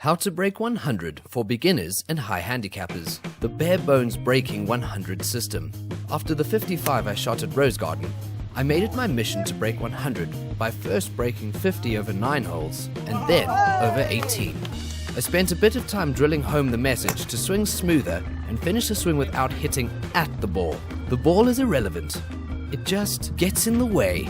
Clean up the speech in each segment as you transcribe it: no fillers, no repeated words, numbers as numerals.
How to break 100 for beginners and high handicappers. The bare bones breaking 100 system. After the 55 I shot at Rose Garden, I made it my mission to break 100 by first breaking 50 over 9 holes and then over 18. I spent a bit of time drilling home the message to swing smoother and finish the swing without hitting at the ball. The ball is irrelevant. It just gets in the way.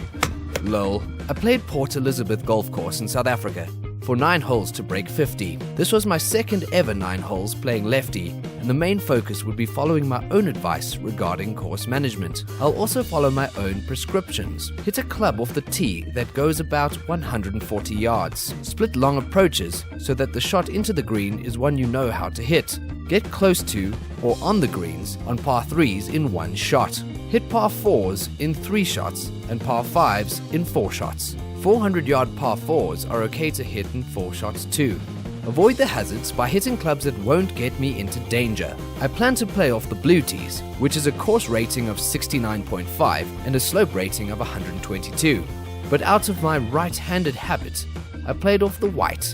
Lol. I played Port Elizabeth Golf Course in South Africa for 9 holes to break 50. This was my second ever 9 holes playing lefty, and the main focus would be following my own advice regarding course management. I'll also follow my own prescriptions. Hit a club off the tee that goes about 140 yards. Split long approaches so that the shot into the green is one you know how to hit. Get close to or on the greens on par 3s in 1 shot. Hit par 4s in 3 shots and par 5s in 4 shots. 400-yard par 4s are okay to hit in 4 shots too. Avoid the hazards by hitting clubs that won't get me into danger. I plan to play off the blue tees, which is a course rating of 69.5 and a slope rating of 122. But out of my right-handed habit, I played off the white,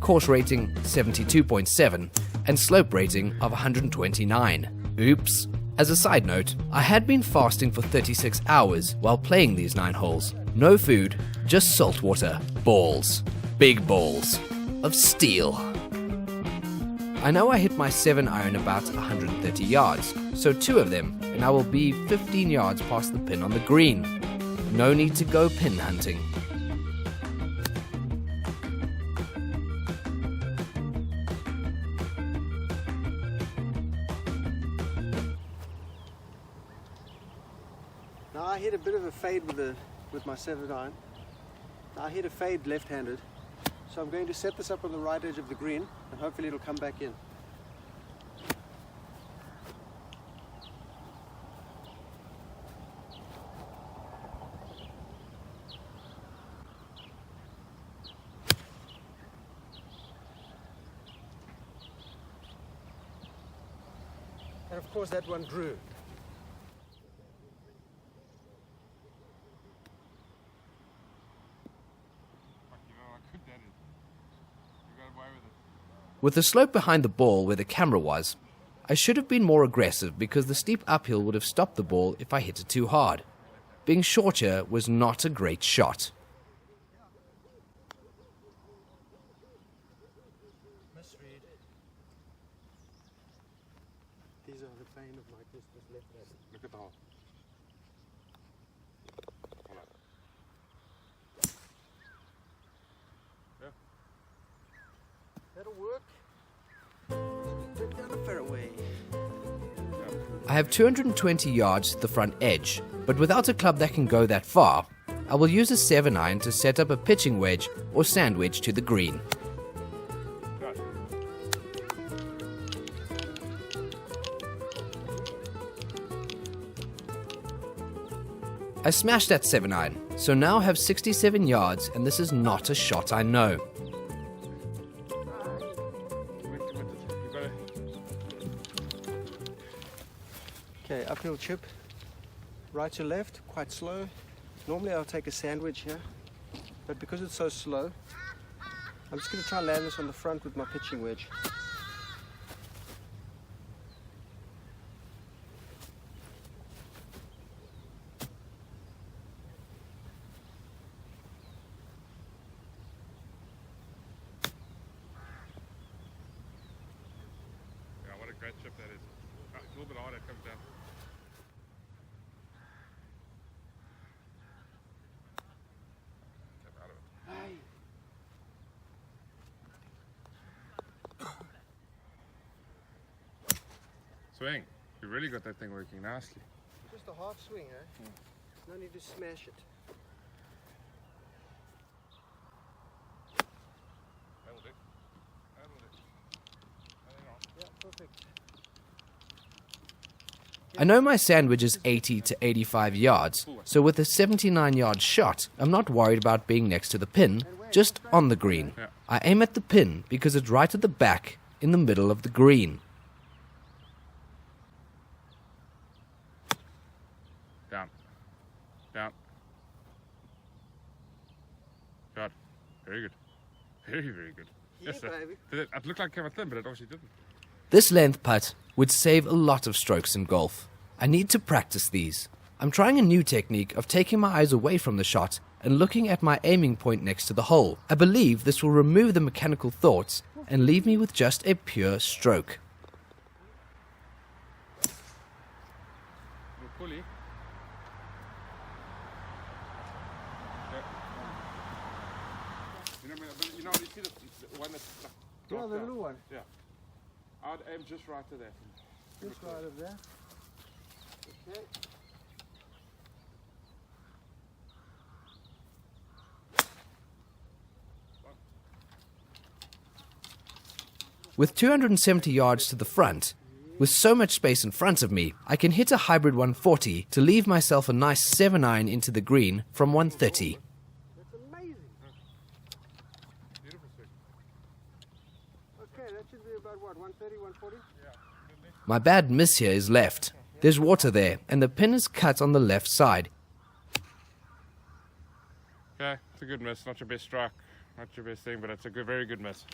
course rating 72.7 and slope rating of 129. Oops. As a side note, I had been fasting for 36 hours while playing these 9 holes. No food, just salt water. Balls. Big balls. Of steel. I know I hit my 7-iron about 130 yards, so 2 of them, and I will be 15 yards past the pin on the green. No need to go pin hunting. Now I hit a bit of a fade with my 7-iron. Now I hit a fade left-handed, so I'm going to set this up on the right edge of the green, and hopefully it'll come back in. And of course that one drew. With the slope behind the ball where the camera was, I should have been more aggressive because the steep uphill would have stopped the ball if I hit it too hard. Being shorter was not a great shot. Misread. These are the bane of my business left-handed. Look at the hole. That'll work. Get down the fairway. I have 220 yards to the front edge, but without a club that can go that far, I will use a 7-iron to set up a pitching wedge or sand wedge to the green. I smashed that 7-iron, so now I have 67 yards, and this is not a shot I know. Okay, uphill chip, right to left, quite slow. Normally I'll take a sandwich here, but because it's so slow, I'm just going to try and land this on the front with my pitching wedge. Yeah, what a great chip that is. It's a little bit harder, it comes down. Swing. You really got that thing working nicely. Just a half swing, eh? No need to smash it. That'll do. That'll do. Hang on. Yeah, perfect. I know my sandwich is 80 to 85 yards, so with a 79-yard shot, I'm not worried about being next to the pin, just on the green. Yeah. I aim at the pin because it's right at the back, in the middle of the green. Down. Down. Shot. Very good. Very, very good. Yeah, Yes, sir. baby. It looked like it came out thin, but it obviously didn't. This length putt would save a lot of strokes in golf. I need to practice these. I'm trying a new technique of taking my eyes away from the shot and looking at my aiming point next to the hole. I believe this will remove the mechanical thoughts and leave me with just a pure stroke. Little pulley. Okay. You see the one that's like Yeah, dropped the down? little one. Yeah. I'd aim just right to that. Just right over there. Okay. With 270 yards to the front, with so much space in front of me, I can hit a hybrid 140 to leave myself a nice 7-iron into the green from 130. That's amazing. Beautiful swing. Okay, that should be about what, 130, 140? My bad miss here is left. There's water there, and the pin is cut on the left side. Okay, it's a good miss. Not your best strike, not your best thing, but it's a good, very good miss.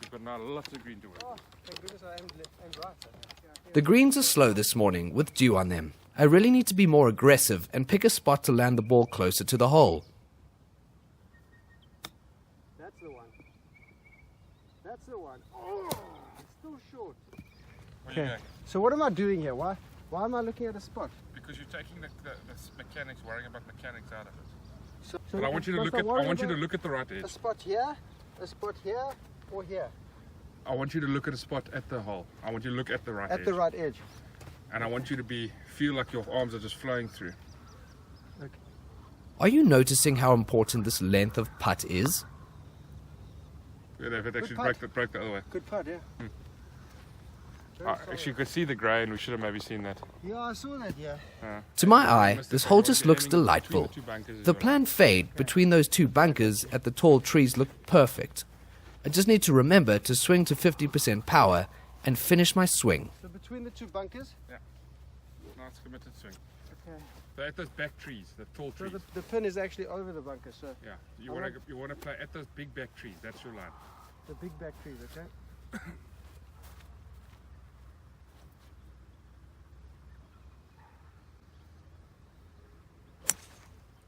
You've got now lots of green to work. Oh, thank goodness I aimed left and right. The greens are slow this morning with dew on them. I really need to be more aggressive and pick a spot to land the ball closer to the hole. That's the one. That's the one. Oh, it's still short. Where you Okay. going? So what am I doing here? Why am I looking at a spot? Because you're taking the mechanics, worrying about mechanics out of it. So But I want you to must look at. worry I want you to about look at the right a edge. spot here, or here. I want you to look at a spot at the hole. I want you to look at the right At edge. the right edge. And I want you to feel like your arms are just flowing through. Are you noticing how important this length of putt is? If it actually putt. broke the other way. Good putt, yeah. Very solid. Actually, you could see the grey, and we should have maybe seen that. Yeah, I saw that, yeah. To my eye, this hole just looks Between delightful. the two bunkers is The what I- planned fade between those two bunkers at the tall trees looked perfect. I just need to remember to swing to 50% power and finish my swing. So between the two bunkers. Nice committed swing. Okay. They're at those back trees, the tall So trees. the pin is actually over the bunker, so Yeah, you I want want- to play at those big back trees. That's your line. the big back trees, okay?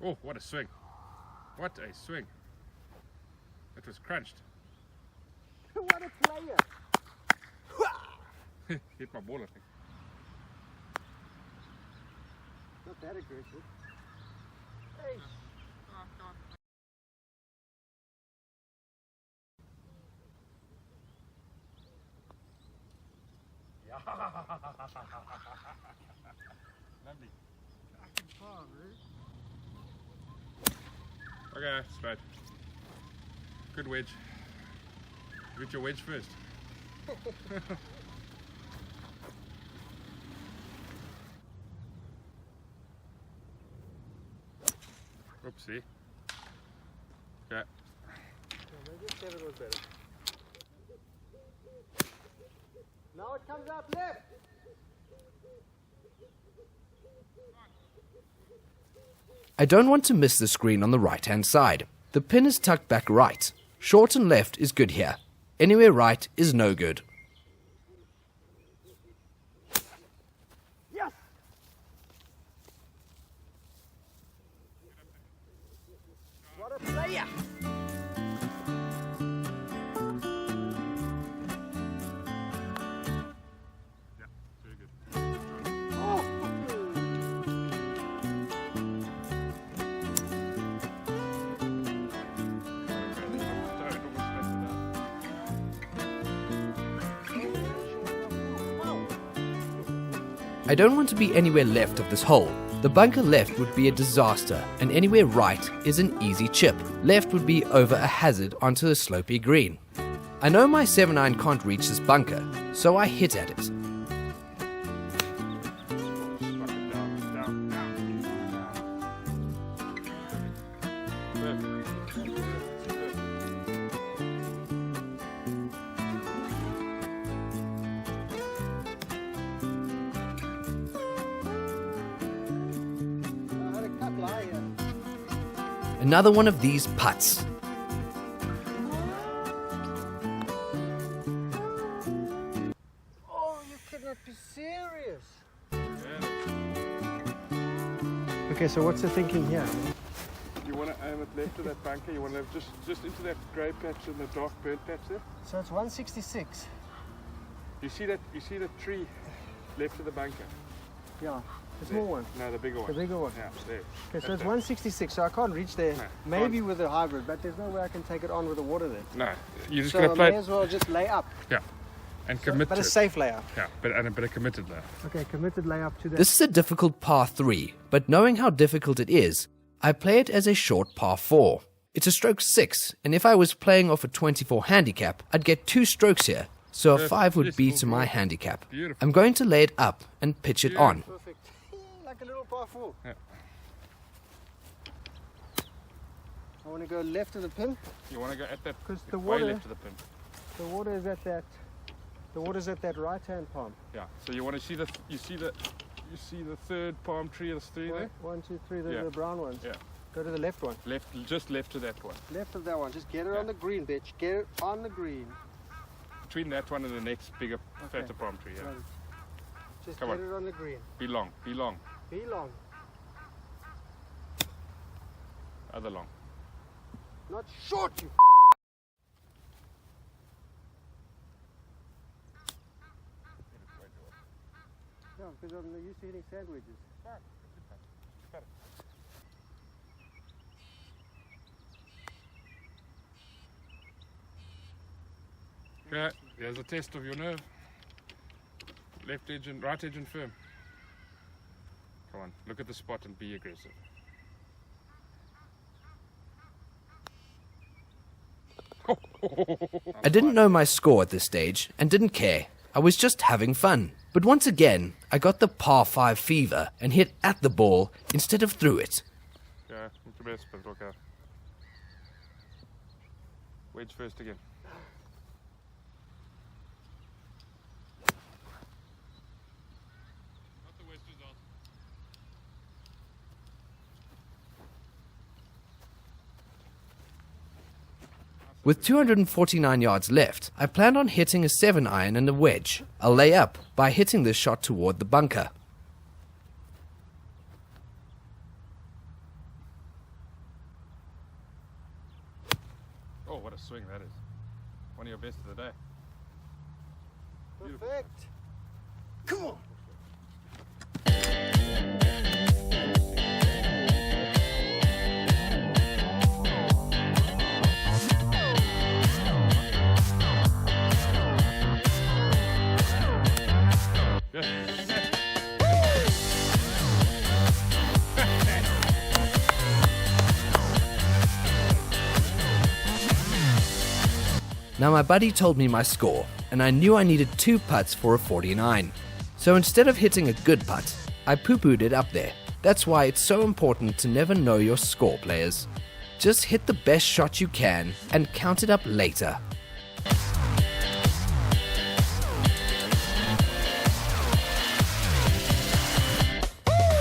Oh, what a swing! What a swing! It was crunched. What a player! Hit my ball, I think. Not that aggressive. Hey. Lovely. Okay, straight. Good wedge. Get your wedge first. Oopsie. Okay. Maybe 7 was better. Now it comes out left. I don't want to miss the screen on the right-hand side. The pin is tucked back right. Short and left is good here. Anywhere right is no good. Yes. What a player! Yeah, very good. Oh. I don't want to be anywhere left of this hole. The bunker left would be a disaster, and anywhere right is an easy chip. Left would be over a hazard onto a slopey green. I know my 7-iron can't reach this bunker, so I hit at it. I had a couple here. Another one of these putts. be serious. Yeah. Okay, so what's the thinking here? You want to aim it left of that bunker. You want to just into that grey patch and the dark burnt patch there. So it's 166. You see that tree left of the bunker. Yeah, the small one. No, the bigger one. The bigger one. Yeah, there. Okay, so it's 166, so I can't reach there. No, Maybe can't. with a hybrid, but there's no way I can take it on with the water there. No, you're just So going to I play. may as well just lay up. Yeah, and commit But to a it. safe layup. Yeah, but a committed there. Okay, committed layup to that. This is a difficult par 3, but knowing how difficult it is, I play it as a short par 4. It's a stroke 6, and if I was playing off a 24 handicap, I'd get 2 strokes here, so a Perfect. 5 would be Beautiful. to my handicap. Beautiful. I'm going to lay it up and pitch it on. Perfect. Like a little par 4. Yeah. I want to go left of the pin. You want to go at that 'Cause the way water- left of the pin. The water is at that. The water's at that right-hand palm. Yeah. So you want to see the third palm tree of the three there. 1, 2, 3. Yeah. The brown ones. Yeah. Go to the left one. Just left of that one. Left of that one. Just get it on the green, bitch. Get it on the green. Between that one and the next bigger, Okay. fatter palm tree. Yeah. Right. Just Come get on. it on the green. Be long. Be long. Other long. Not short, you. Yeah, because I'm used to hitting sandwiches. Okay. There's a test of your nerve. Left edge and right edge and firm. Come on. Look at the spot and be aggressive. I didn't know my score at this stage and didn't care. I was just having fun. But once again, I got the par 5 fever and hit at the ball instead of through it. Yeah, not the best, but okay. Wedge first again. Not the worst result. With 249 yards left, I planned on hitting a 7-iron and a wedge. I'll lay up by hitting this shot toward the bunker. Oh, what a swing that is. One of your best of the day. Perfect. Come on. Now my buddy told me my score, and I knew I needed 2 putts for a 49. So instead of hitting a good putt, I poo-pooed it up there. That's why it's so important to never know your score, players. Just hit the best shot you can and count it up later.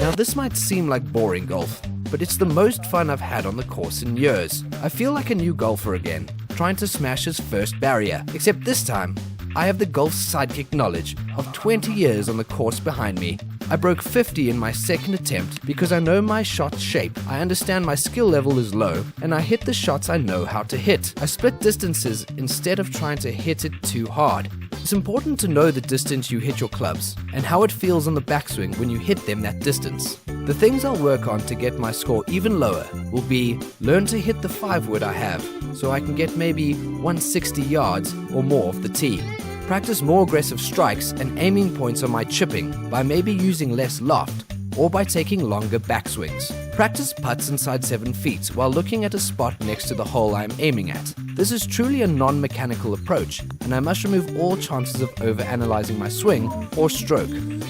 Now this might seem like boring golf, but it's the most fun I've had on the course in years. I feel like a new golfer again, trying to smash his first barrier, except this time, I have the golf sidekick knowledge of 20 years on the course behind me. I broke 50 in my second attempt because I know my shot shape, I understand my skill level is low, and I hit the shots I know how to hit. I split distances instead of trying to hit it too hard. It's important to know the distance you hit your clubs, and how it feels on the backswing when you hit them that distance. The things I'll work on to get my score even lower will be learn to hit the 5-wood I have, so I can get maybe 160 yards or more off the tee. Practice more aggressive strikes and aiming points on my chipping by maybe using less loft or by taking longer backswings. Practice putts inside 7 feet while looking at a spot next to the hole I am aiming at. This is truly a non-mechanical approach, and I must remove all chances of over-analyzing my swing or stroke.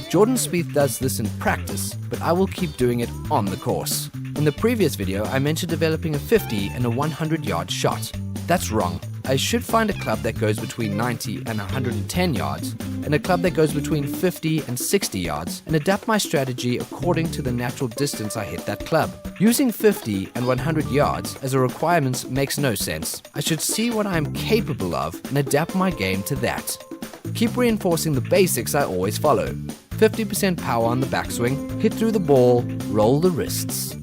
Jordan Spieth does this in practice, but I will keep doing it on the course. In the previous video, I mentioned developing a 50 and a 100-yard shot. That's wrong. I should find a club that goes between 90 and 110 yards, and a club that goes between 50 and 60 yards, and adapt my strategy according to the natural distance I hit that club. Using 50 and 100 yards as a requirement makes no sense. I should see what I am capable of and adapt my game to that. Keep reinforcing the basics I always follow. 50% power on the backswing, hit through the ball, roll the wrists.